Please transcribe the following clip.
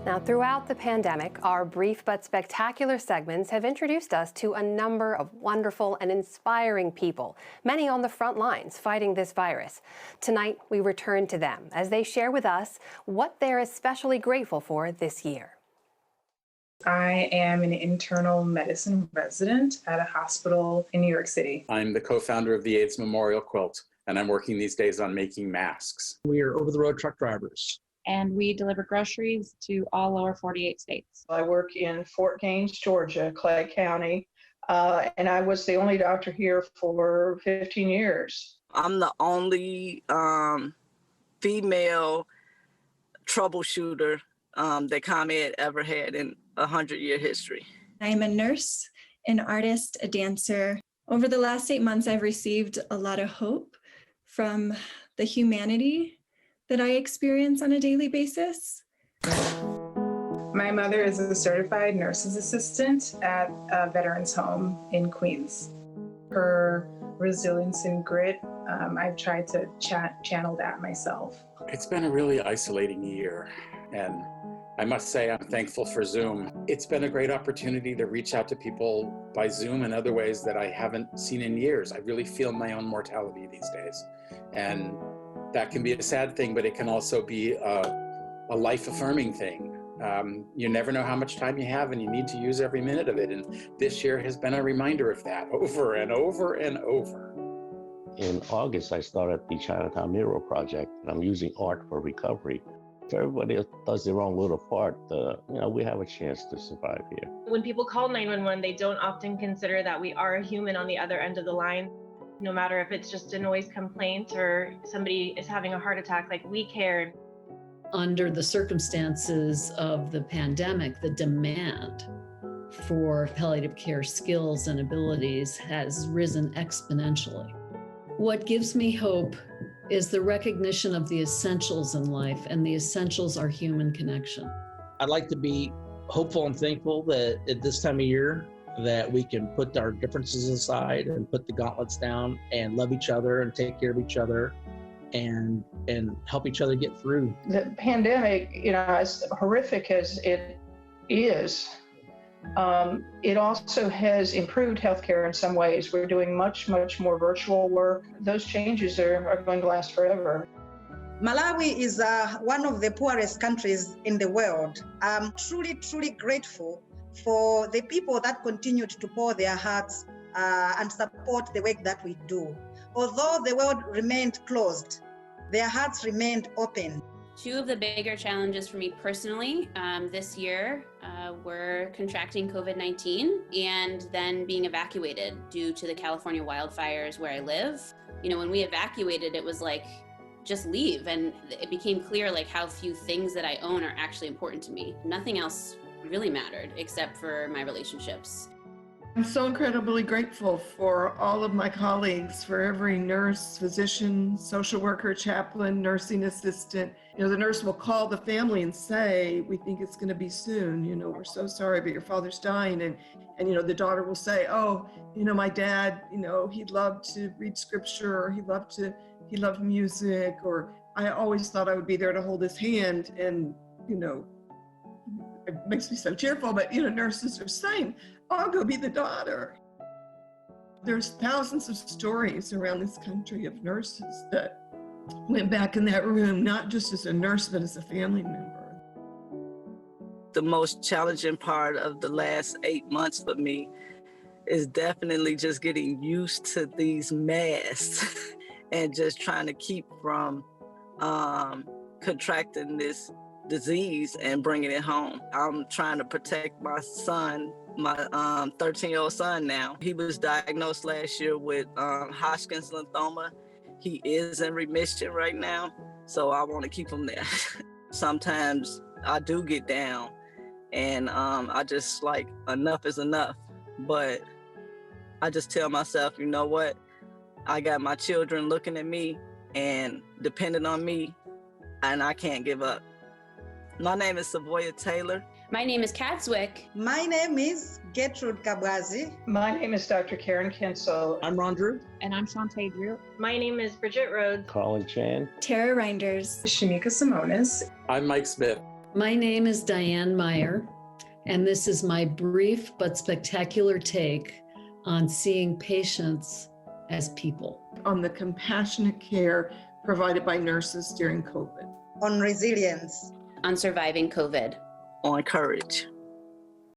Now, throughout the pandemic, our brief but spectacular segments have introduced us to a number of wonderful and inspiring people, many on the front lines fighting this virus. Tonight, we return to them as they share with us what they're especially grateful for this year. I am an internal medicine resident at a hospital in New York City. I'm the co-founder of the AIDS Memorial Quilt, and I'm working these days on making masks. We are over-the-road truck drivers. And we deliver groceries to all lower 48 states. I work in Fort Gaines, Georgia, Clay County, and I was the only doctor here for 15 years. I'm the only female troubleshooter that ComEd ever had in a 100-year history. I'm a nurse, an artist, a dancer. Over the last 8 months, I've received a lot of hope from the humanity that I experience on a daily basis. My mother is a certified nurse's assistant at a veterans home in Queens. Her resilience and grit, I've tried to channel that myself. It's been a really isolating year, and I must say I'm thankful for Zoom. It's been a great opportunity to reach out to people by Zoom and other ways that I haven't seen in years. I really feel my own mortality these days. And that can be a sad thing, but it can also be a life-affirming thing. You never know how much time you have, and you need to use every minute of it. And this year has been a reminder of that over and over and over. In August, I started the Chinatown Mural Project, and I'm using art for recovery. If everybody does their own little part, we have a chance to survive here. When people call 911, they don't often consider that we are a human on the other end of the line. No matter if it's just a noise complaint or somebody is having a heart attack, like, we care. Under the circumstances of the pandemic, the demand for palliative care skills and abilities has risen exponentially. What gives me hope is the recognition of the essentials in life, and the essentials are human connection. I'd like to be hopeful and thankful that at this time of year, that we can put our differences aside and put the gauntlets down and love each other and take care of each other and help each other get through. The pandemic, as horrific as it is, it also has improved healthcare in some ways. We're doing much, much more virtual work. Those changes are going to last forever. Malawi is one of the poorest countries in the world. I'm truly, truly grateful for the people that continued to pour their hearts and support the work that we do. Although the world remained closed, their hearts remained open. Two of the bigger challenges for me personally this year were contracting COVID-19 and then being evacuated due to the California wildfires where I live. When we evacuated, it was like, just leave. And it became clear how few things that I own are actually important to me. Nothing else really mattered except for my relationships. I'm so incredibly grateful for all of my colleagues, for every nurse, physician, social worker, chaplain, nursing assistant. The nurse will call the family and say, we think it's going to be soon. We're so sorry, but your father's dying. And the daughter will say, oh, my dad, he loved to read scripture, or he loved music, or I always thought I would be there to hold his hand. And, it makes me so cheerful, but, nurses are saying, I'll go be the daughter. There's thousands of stories around this country of nurses that went back in that room, not just as a nurse, but as a family member. The most challenging part of the last 8 months for me is definitely just getting used to these masks and just trying to keep from contracting this disease and bringing it home. I'm trying to protect my son, my 13-year-old son now. He was diagnosed last year with Hodgkin's lymphoma. He is in remission right now, so I want to keep him there. Sometimes I do get down and I just enough is enough. But I just tell myself, you know what? I got my children looking at me and depending on me, and I can't give up. My name is Savoya Taylor. My name is Kat Zwick. My name is Gertrude Kabwazi. My name is Dr. Karen Kinsel. I'm Ron Drew. And I'm Shantae Drew. My name is Bridget Rhodes. Colin Chan. Tara Reinders. Shamika Simonis. I'm Mike Smith. My name is Diane Meyer, and this is my brief but spectacular take on seeing patients as people. On the compassionate care provided by nurses during COVID. On resilience. On surviving COVID. On courage.